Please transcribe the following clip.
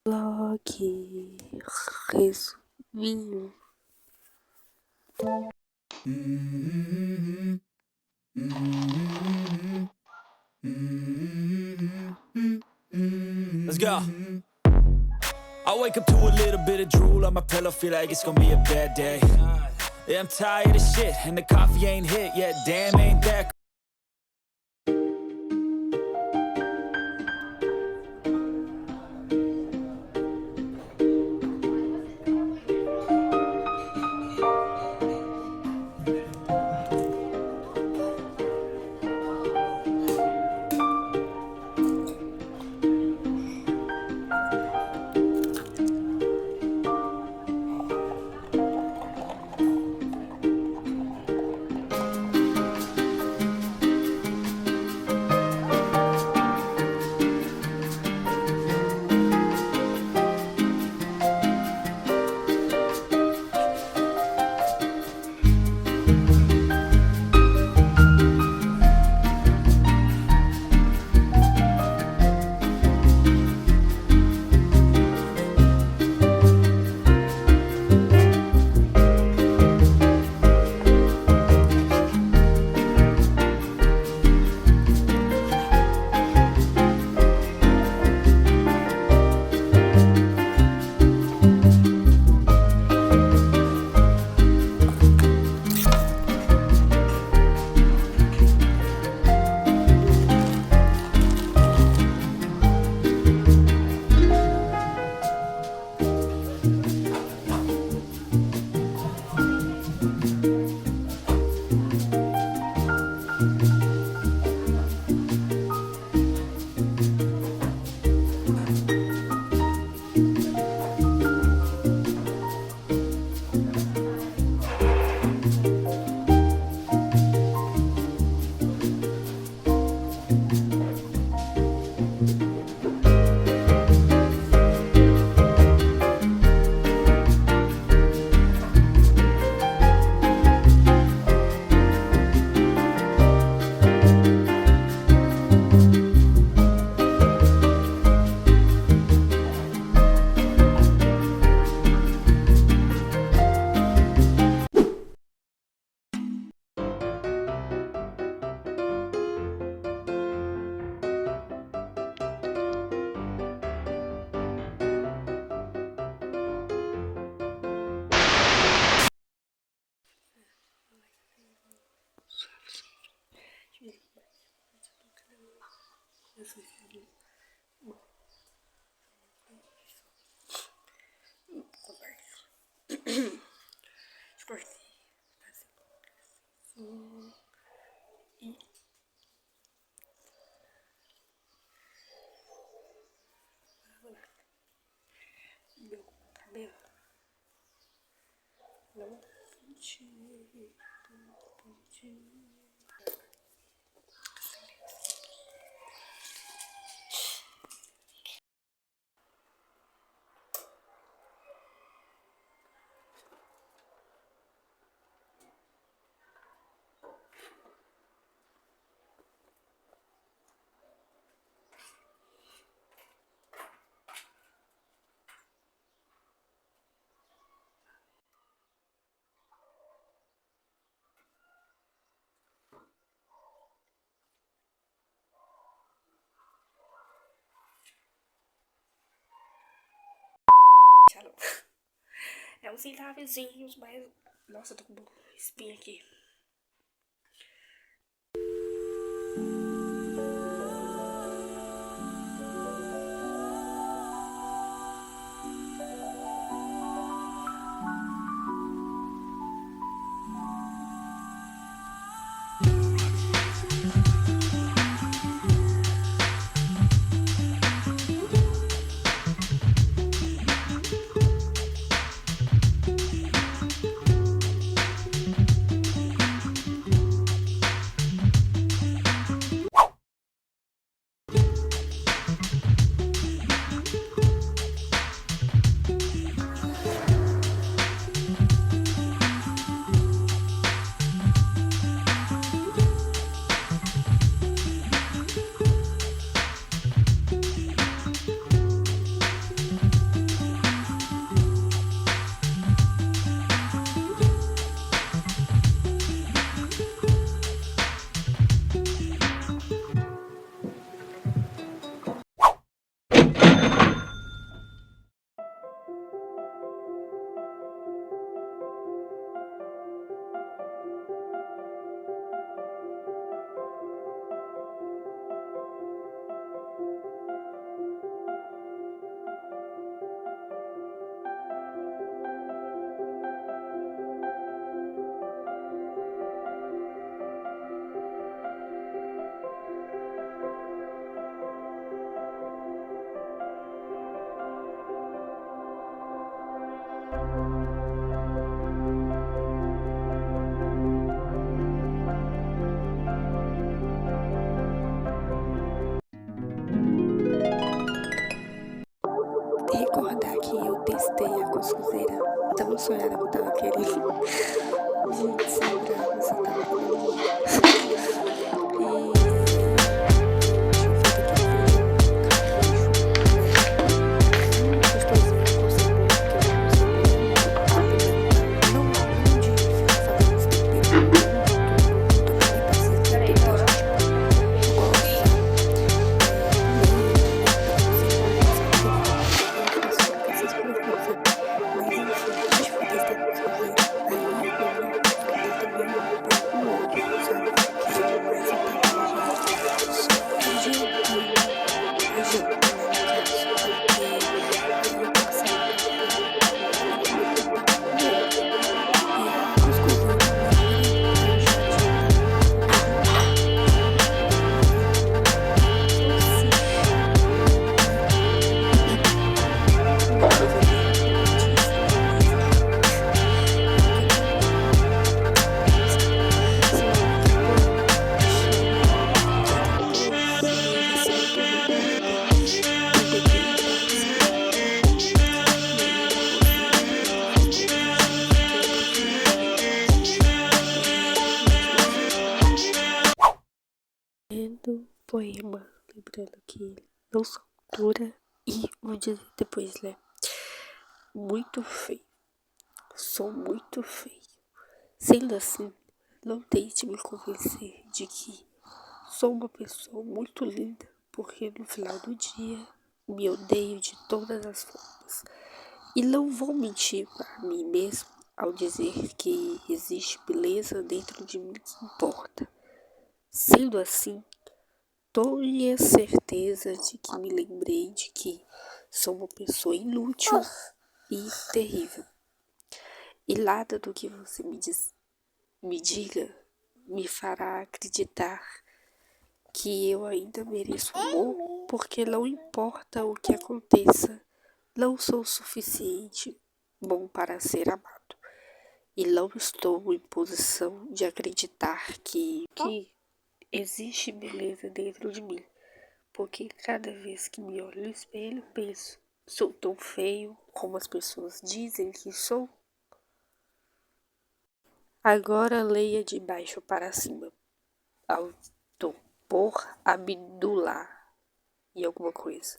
Vlog resuminho. Let's go. I wake up to a little bit of drool on my pillow, feel like it's gonna be a bad day. Yeah, I'm tired of shit, and the coffee ain't hit yet. Damn, ain't that Meu cabelo não senti. É uns entravezinhos, mas... Nossa, tô com espinha aqui. recordar que eu testei a coscuzeira tão sonhada que eu tava querendo. Gente, sem brava, você tava querendo muito. Tinha feito aquele feijão com queijo, gostosinho, com cebola, porque eu amo cebola muito. Não de ficar fazendo esse tempero muito apimenta, assim, tempero que a gente gosta. Essas coisas, sabe? Mas enfim, a gente foi testar com coscuzeira. Aí eu vi que ela também um pouco longe, sabe? Que é mais inteligente. Só que de a janta, né, no caso. Porque aí eu passei pra comer. E a cuscuzeira mesmo eu já tinha do poema, lembrando que não sou autora e vou dizer depois, né? Muito feio, sou muito feio. Sendo assim, não tente me convencer de que sou uma pessoa muito linda, porque no final do dia me odeio de todas as formas. E não vou mentir para mim mesmo ao dizer que existe beleza dentro de mim que importa. Sendo assim, tenho a certeza de que me lembrei de que sou uma pessoa inútil e terrível. E nada do que você me diga me fará acreditar que eu ainda mereço amor, porque não importa o que aconteça, não sou o suficiente bom para ser amado. E não estou em posição de acreditar que existe beleza dentro de mim, porque cada vez que me olho no espelho penso, sou tão feio como as pessoas dizem que sou. Agora leia de baixo para cima. Autor Abdullah e alguma coisa.